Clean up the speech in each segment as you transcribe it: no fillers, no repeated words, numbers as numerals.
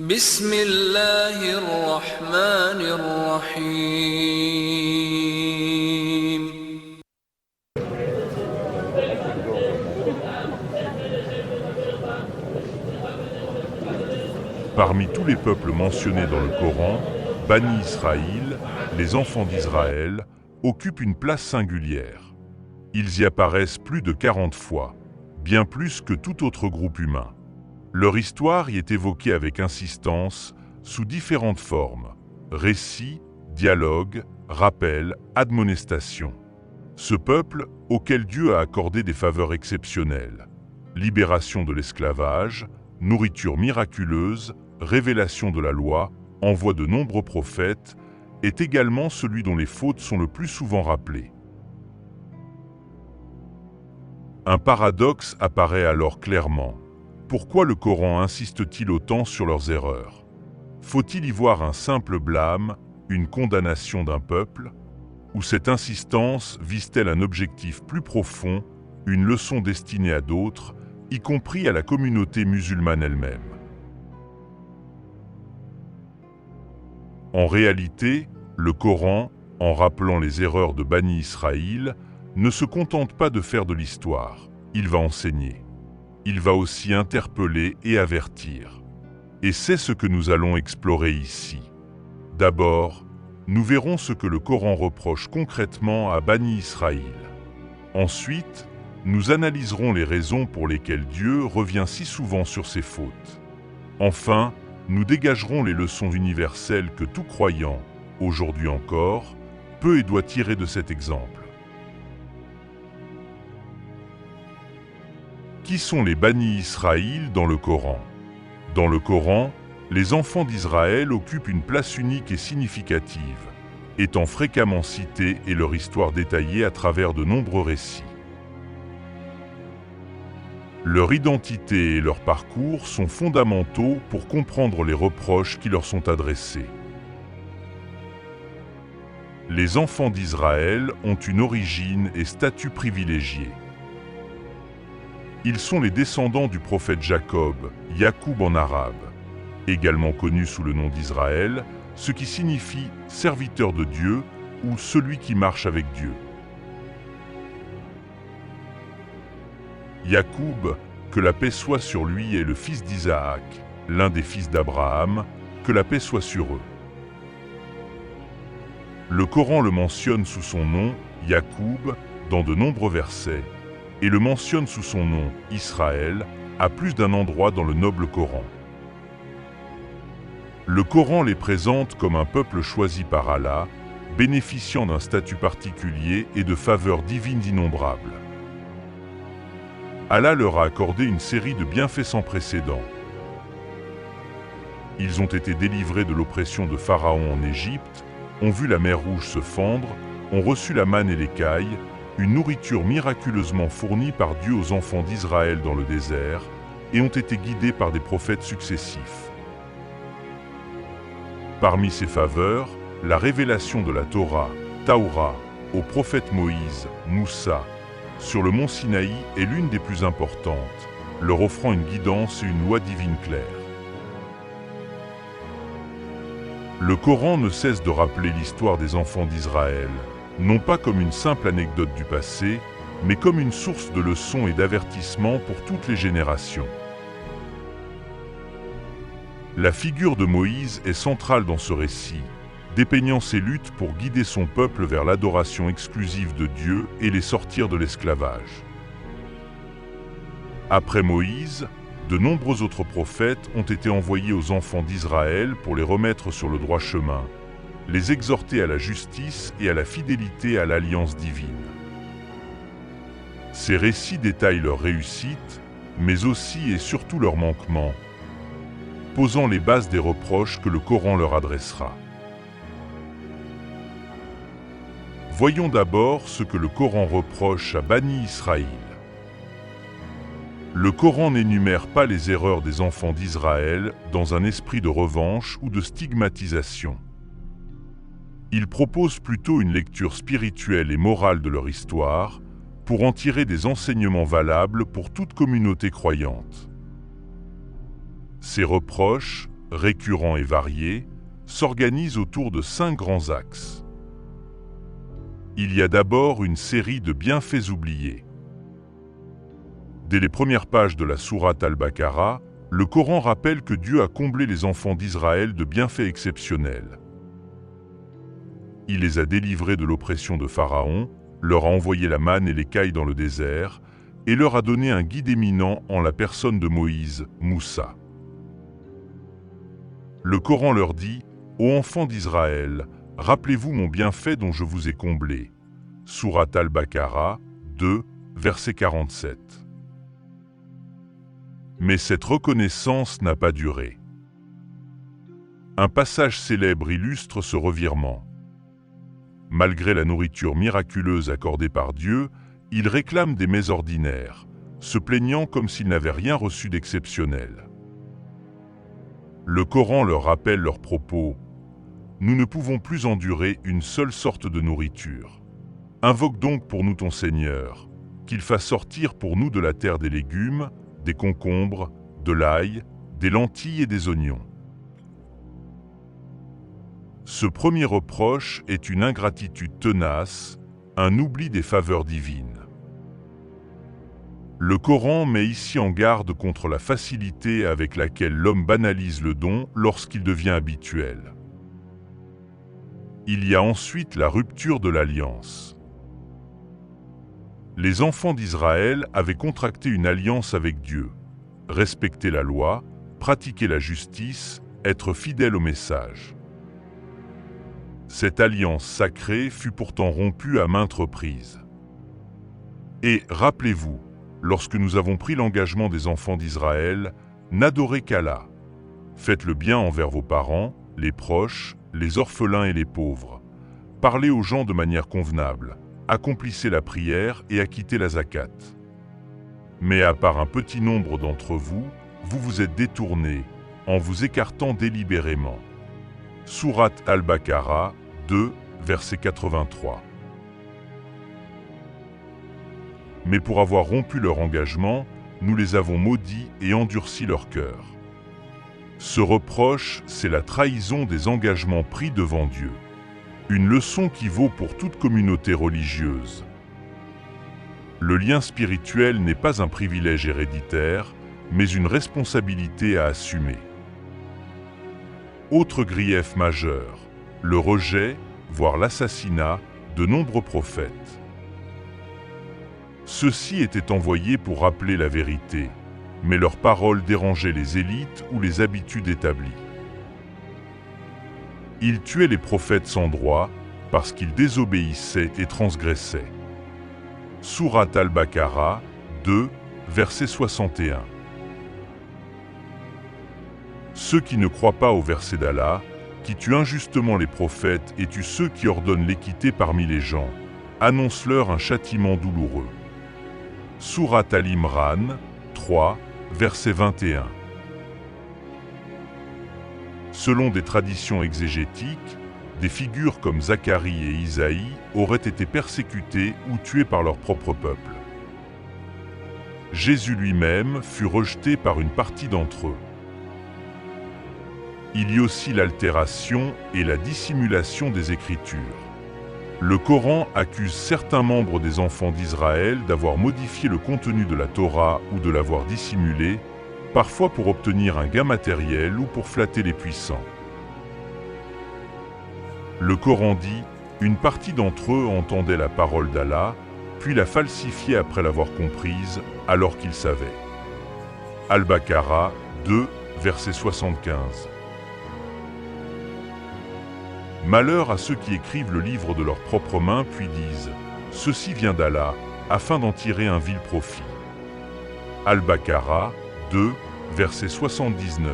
بسم الله الرحمن الرحيم. Parmi tous les peuples mentionnés dans le Coran, Bani Israël, les enfants d'Israël, occupent une place singulière. Ils y apparaissent plus de 40 fois, bien plus que tout autre groupe humain. Leur histoire y est évoquée avec insistance, sous différentes formes: récits, dialogues, rappels, admonestations. Ce peuple, auquel Dieu a accordé des faveurs exceptionnelles, libération de l'esclavage, nourriture miraculeuse, révélation de la loi, envoi de nombreux prophètes, est également celui dont les fautes sont le plus souvent rappelées. Un paradoxe apparaît alors clairement. Pourquoi le Coran insiste-t-il autant sur leurs erreurs? Faut-il y voir un simple blâme, une condamnation d'un peuple? Ou cette insistance vise-t-elle un objectif plus profond, une leçon destinée à d'autres, y compris à la communauté musulmane elle-même? En réalité, le Coran, en rappelant les erreurs de Bani Israël, ne se contente pas de faire de l'histoire, il va enseigner. Il va aussi interpeller et avertir. Et c'est ce que nous allons explorer ici. D'abord, nous verrons ce que le Coran reproche concrètement à Bani Israël. Ensuite, nous analyserons les raisons pour lesquelles Dieu revient si souvent sur ses fautes. Enfin, nous dégagerons les leçons universelles que tout croyant, aujourd'hui encore, peut et doit tirer de cet exemple. Qui sont les Bani Israël dans le Coran? Dans le Coran, les enfants d'Israël occupent une place unique et significative, étant fréquemment cités et leur histoire détaillée à travers de nombreux récits. Leur identité et leur parcours sont fondamentaux pour comprendre les reproches qui leur sont adressés. Les enfants d'Israël ont une origine et statut privilégiés. Ils sont les descendants du prophète Jacob, Yacoub en arabe, également connu sous le nom d'Israël, ce qui signifie « serviteur de Dieu » ou « celui qui marche avec Dieu ». Yacoub, que la paix soit sur lui, est le fils d'Isaac, l'un des fils d'Abraham, que la paix soit sur eux. Le Coran le mentionne sous son nom, Yacoub, dans de nombreux versets, et le mentionne sous son nom, Israël, à plus d'un endroit dans le noble Coran. Le Coran les présente comme un peuple choisi par Allah, bénéficiant d'un statut particulier et de faveurs divines innombrables. Allah leur a accordé une série de bienfaits sans précédent. Ils ont été délivrés de l'oppression de Pharaon en Égypte, ont vu la mer Rouge se fendre, ont reçu la manne et l'écaille, une nourriture miraculeusement fournie par Dieu aux enfants d'Israël dans le désert, et ont été guidés par des prophètes successifs. Parmi ces faveurs, la révélation de la Torah, Taoura, au prophète Moïse, Moussa, sur le mont Sinaï est l'une des plus importantes, leur offrant une guidance et une loi divine claire. Le Coran ne cesse de rappeler l'histoire des enfants d'Israël, non pas comme une simple anecdote du passé, mais comme une source de leçons et d'avertissements pour toutes les générations. La figure de Moïse est centrale dans ce récit, dépeignant ses luttes pour guider son peuple vers l'adoration exclusive de Dieu et les sortir de l'esclavage. Après Moïse, de nombreux autres prophètes ont été envoyés aux enfants d'Israël pour les remettre sur le droit chemin, les exhorter à la justice et à la fidélité à l'alliance divine. Ces récits détaillent leurs réussites, mais aussi et surtout leurs manquements, posant les bases des reproches que le Coran leur adressera. Voyons d'abord ce que le Coran reproche à Bani Israël. Le Coran n'énumère pas les erreurs des enfants d'Israël dans un esprit de revanche ou de stigmatisation. Il propose plutôt une lecture spirituelle et morale de leur histoire, pour en tirer des enseignements valables pour toute communauté croyante. Ces reproches, récurrents et variés, s'organise autour de 5 grands axes. Il y a d'abord une série de bienfaits oubliés. Dès les premières pages de la sourate Al-Baqarah, le Coran rappelle que Dieu a comblé les enfants d'Israël de bienfaits exceptionnels. Il les a délivrés de l'oppression de Pharaon, leur a envoyé la manne et l'écaille dans le désert, et leur a donné un guide éminent en la personne de Moïse, Moussa. Le Coran leur dit « Ô enfants d'Israël, rappelez-vous mon bienfait dont je vous ai comblé. » Sourate Al-Baqarah 2, verset 47. Mais cette reconnaissance n'a pas duré. Un passage célèbre illustre ce revirement. Malgré la nourriture miraculeuse accordée par Dieu, ils réclament des mets ordinaires, se plaignant comme s'ils n'avaient rien reçu d'exceptionnel. Le Coran leur rappelle leurs propos. Nous ne pouvons plus endurer une seule sorte de nourriture. Invoque donc pour nous ton Seigneur, qu'il fasse sortir pour nous de la terre des légumes, des concombres, de l'ail, des lentilles et des oignons. Ce premier reproche est une ingratitude tenace, un oubli des faveurs divines. Le Coran met ici en garde contre la facilité avec laquelle l'homme banalise le don lorsqu'il devient habituel. Il y a ensuite la rupture de l'alliance. Les enfants d'Israël avaient contracté une alliance avec Dieu, respecter la loi, pratiquer la justice, être fidèles au message. Cette alliance sacrée fut pourtant rompue à maintes reprises. Et rappelez-vous, lorsque nous avons pris l'engagement des enfants d'Israël, n'adorez qu'Allah. Faites le bien envers vos parents, les proches, les orphelins et les pauvres. Parlez aux gens de manière convenable. Accomplissez la prière et acquittez la zakat. Mais à part un petit nombre d'entre vous, vous vous êtes détournés, en vous écartant délibérément. Sourate Al-Baqarah 2, verset 83. Mais pour avoir rompu leur engagement, nous les avons maudits et endurci leur cœur. Ce reproche, c'est la trahison des engagements pris devant Dieu. Une leçon qui vaut pour toute communauté religieuse. Le lien spirituel n'est pas un privilège héréditaire, mais une responsabilité à assumer. Autre grief majeur, le rejet, voire l'assassinat, de nombreux prophètes. Ceux-ci étaient envoyés pour rappeler la vérité, mais leurs paroles dérangeaient les élites ou les habitudes établies. Ils tuaient les prophètes sans droit, parce qu'ils désobéissaient et transgressaient. Sourate Al-Baqarah 2, verset 61. Ceux qui ne croient pas au verset d'Allah, qui tuent injustement les prophètes et tuent ceux qui ordonnent l'équité parmi les gens, annonce-leur un châtiment douloureux. Sourate Al-Imran 3, verset 21. Selon des traditions exégétiques, des figures comme Zacharie et Isaïe auraient été persécutés ou tués par leur propre peuple. Jésus lui-même fut rejeté par une partie d'entre eux. Il y a aussi l'altération et la dissimulation des Écritures. Le Coran accuse certains membres des enfants d'Israël d'avoir modifié le contenu de la Torah ou de l'avoir dissimulé, parfois pour obtenir un gain matériel ou pour flatter les puissants. Le Coran dit, une partie d'entre eux entendait la parole d'Allah, puis la falsifiait après l'avoir comprise, alors qu'ils savaient. Al-Baqarah 2, verset 75. Malheur à ceux qui écrivent le livre de leurs propres mains puis disent « Ceci vient d'Allah » afin d'en tirer un vil profit. Al-Baqarah 2, verset 79.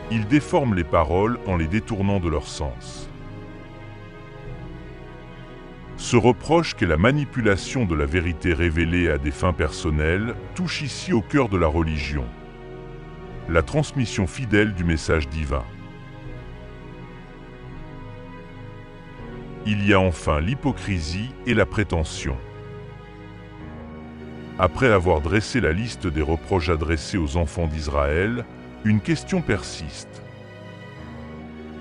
Ils déforment les paroles en les détournant de leur sens. Ce reproche qu'est la manipulation de la vérité révélée à des fins personnelles touche ici au cœur de la religion, la transmission fidèle du message divin. Il y a enfin l'hypocrisie et la prétention. Après avoir dressé la liste des reproches adressés aux enfants d'Israël, une question persiste.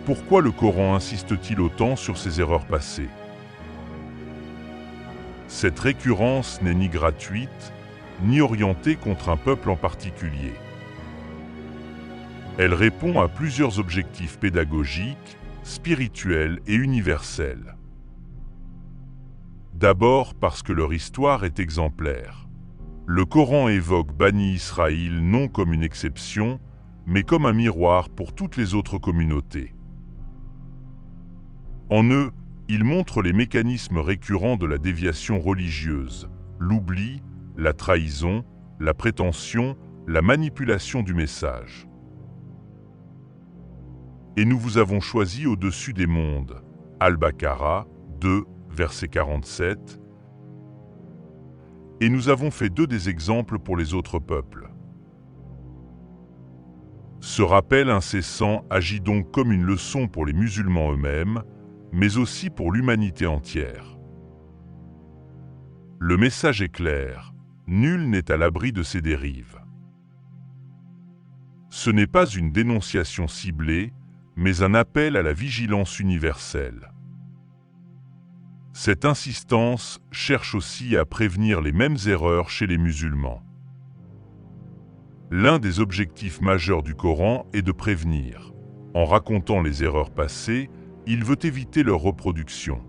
Pourquoi le Coran insiste-t-il autant sur ces erreurs passées ? Cette récurrence n'est ni gratuite, ni orientée contre un peuple en particulier. Elle répond à plusieurs objectifs pédagogiques, spirituels et universels. D'abord parce que leur histoire est exemplaire. Le Coran évoque Bani Israël non comme une exception, mais comme un miroir pour toutes les autres communautés. En eux, il montre les mécanismes récurrents de la déviation religieuse, l'oubli, la trahison, la prétention, la manipulation du message. Et nous vous avons choisi au-dessus des mondes. Al-Baqarah 2, verset 47. Et nous avons fait d'eux des exemples pour les autres peuples. Ce rappel incessant agit donc comme une leçon pour les musulmans eux-mêmes, mais aussi pour l'humanité entière. Le message est clair, nul n'est à l'abri de ces dérives. Ce n'est pas une dénonciation ciblée, mais un appel à la vigilance universelle. Cette insistance cherche aussi à prévenir les mêmes erreurs chez les musulmans. L'un des objectifs majeurs du Coran est de prévenir. En racontant les erreurs passées, il veut éviter leur reproduction.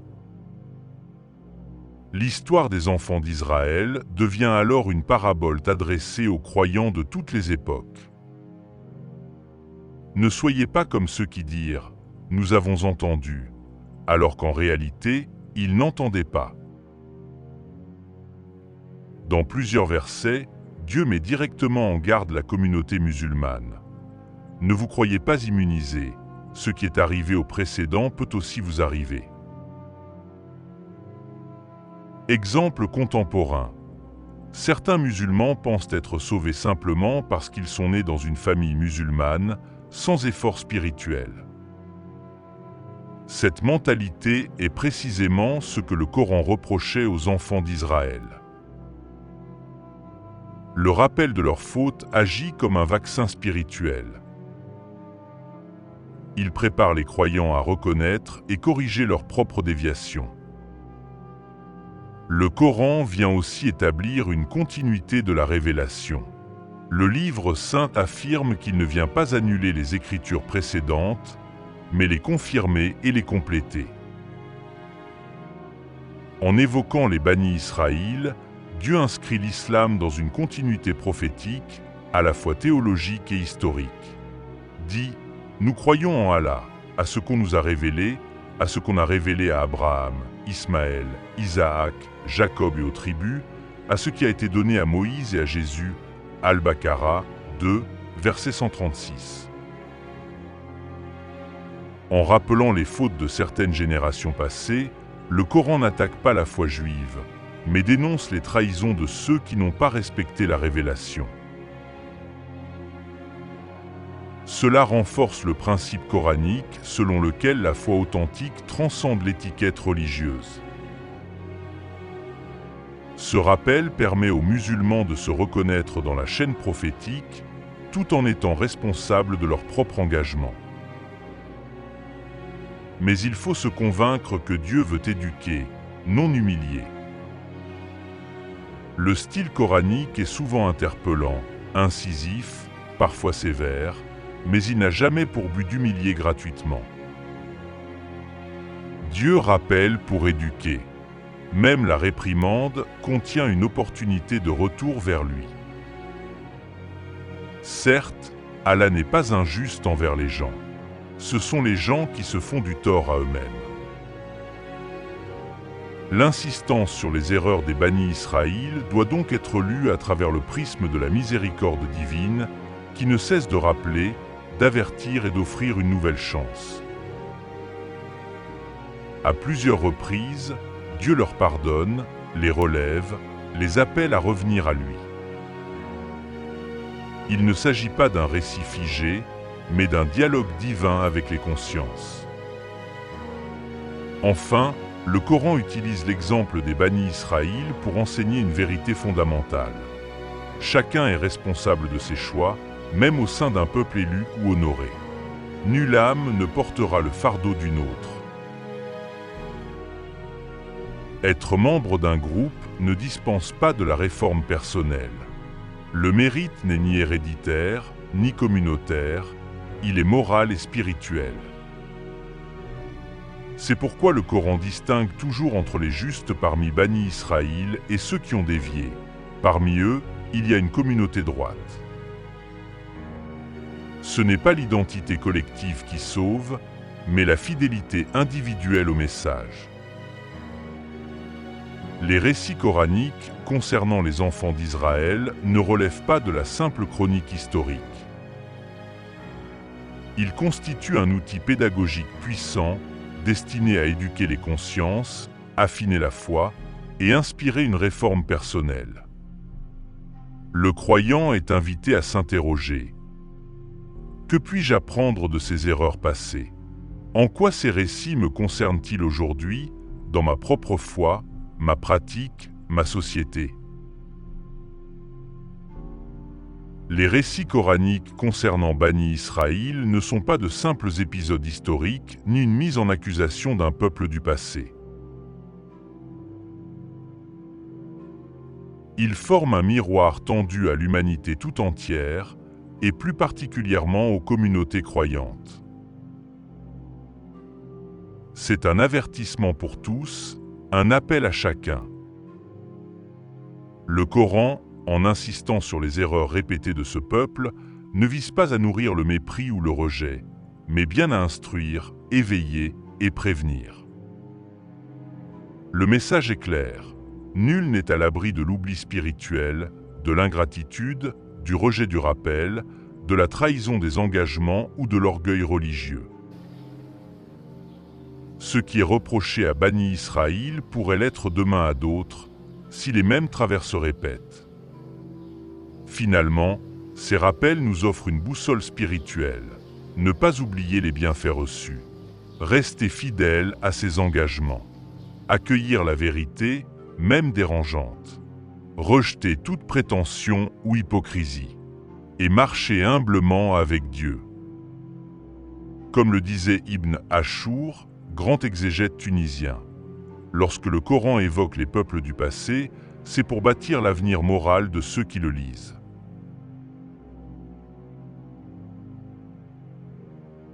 L'histoire des enfants d'Israël devient alors une parabole adressée aux croyants de toutes les époques. Ne soyez pas comme ceux qui dirent « Nous avons entendu », alors qu'en réalité, ils n'entendaient pas. Dans plusieurs versets, Dieu met directement en garde la communauté musulmane. Ne vous croyez pas immunisés, ce qui est arrivé au précédent peut aussi vous arriver. Exemple contemporain. Certains musulmans pensent être sauvés simplement parce qu'ils sont nés dans une famille musulmane, sans effort spirituel. Cette mentalité est précisément ce que le Coran reprochait aux enfants d'Israël. Le rappel de leurs fautes agit comme un vaccin spirituel. Il prépare les croyants à reconnaître et corriger leurs propres déviations. Le Coran vient aussi établir une continuité de la révélation. Le livre saint affirme qu'il ne vient pas annuler les écritures précédentes, mais les confirmer et les compléter. En évoquant les Bani Israël, Dieu inscrit l'islam dans une continuité prophétique, à la fois théologique et historique. Dit « Nous croyons en Allah, à ce qu'on nous a révélé, à ce qu'on a révélé à Abraham, Ismaël, Isaac, Jacob et aux tribus, à ce qui a été donné à Moïse et à Jésus. » Al-Baqarah 2, verset 136. En rappelant les fautes de certaines générations passées, le Coran n'attaque pas la foi juive, mais dénonce les trahisons de ceux qui n'ont pas respecté la révélation. Cela renforce le principe coranique selon lequel la foi authentique transcende l'étiquette religieuse. Ce rappel permet aux musulmans de se reconnaître dans la chaîne prophétique, tout en étant responsables de leur propre engagement. Mais il faut se convaincre que Dieu veut éduquer, non humilier. Le style coranique est souvent interpellant, incisif, parfois sévère, mais il n'a jamais pour but d'humilier gratuitement. Dieu rappelle pour éduquer. Même la réprimande contient une opportunité de retour vers lui. Certes, Allah n'est pas injuste envers les gens. Ce sont les gens qui se font du tort à eux-mêmes. L'insistance sur les erreurs des Bani Israël doit donc être lue à travers le prisme de la miséricorde divine, qui ne cesse de rappeler, d'avertir et d'offrir une nouvelle chance. À plusieurs reprises, Dieu leur pardonne, les relève, les appelle à revenir à lui. Il ne s'agit pas d'un récit figé, mais d'un dialogue divin avec les consciences. Enfin, Le Coran utilise l'exemple des Bani Israël pour enseigner une vérité fondamentale. Chacun est responsable de ses choix, même au sein d'un peuple élu ou honoré. Nulle âme ne portera le fardeau d'une autre. Être membre d'un groupe ne dispense pas de la réforme personnelle. Le mérite n'est ni héréditaire, ni communautaire, il est moral et spirituel. C'est pourquoi le Coran distingue toujours entre les justes parmi Bani Israël et ceux qui ont dévié. Parmi eux, il y a une communauté droite. Ce n'est pas l'identité collective qui sauve, mais la fidélité individuelle au message. Les récits coraniques concernant les enfants d'Israël ne relèvent pas de la simple chronique historique. Ils constituent un outil pédagogique puissant destiné à éduquer les consciences, affiner la foi et inspirer une réforme personnelle. Le croyant est invité à s'interroger. Que puis-je apprendre de ces erreurs passées? En quoi ces récits me concernent-ils aujourd'hui, dans ma propre foi, ma pratique, ma société? Les récits coraniques concernant Bani Israël ne sont pas de simples épisodes historiques ni une mise en accusation d'un peuple du passé. Ils forment un miroir tendu à l'humanité tout entière et plus particulièrement aux communautés croyantes. C'est un avertissement pour tous, un appel à chacun. Le Coran, en insistant sur les erreurs répétées de ce peuple, ne vise pas à nourrir le mépris ou le rejet, mais bien à instruire, éveiller et prévenir. Le message est clair. Nul n'est à l'abri de l'oubli spirituel, de l'ingratitude, du rejet du rappel, de la trahison des engagements ou de l'orgueil religieux. Ce qui est reproché à Bani Israël pourrait l'être demain à d'autres, si les mêmes travers se répètent. Finalement, ces rappels nous offrent une boussole spirituelle. Ne pas oublier les bienfaits reçus. Rester fidèle à ses engagements. Accueillir la vérité, même dérangeante. Rejeter toute prétention ou hypocrisie. Et marcher humblement avec Dieu. Comme le disait Ibn Ashur, grand exégète tunisien, lorsque le Coran évoque les peuples du passé, c'est pour bâtir l'avenir moral de ceux qui le lisent.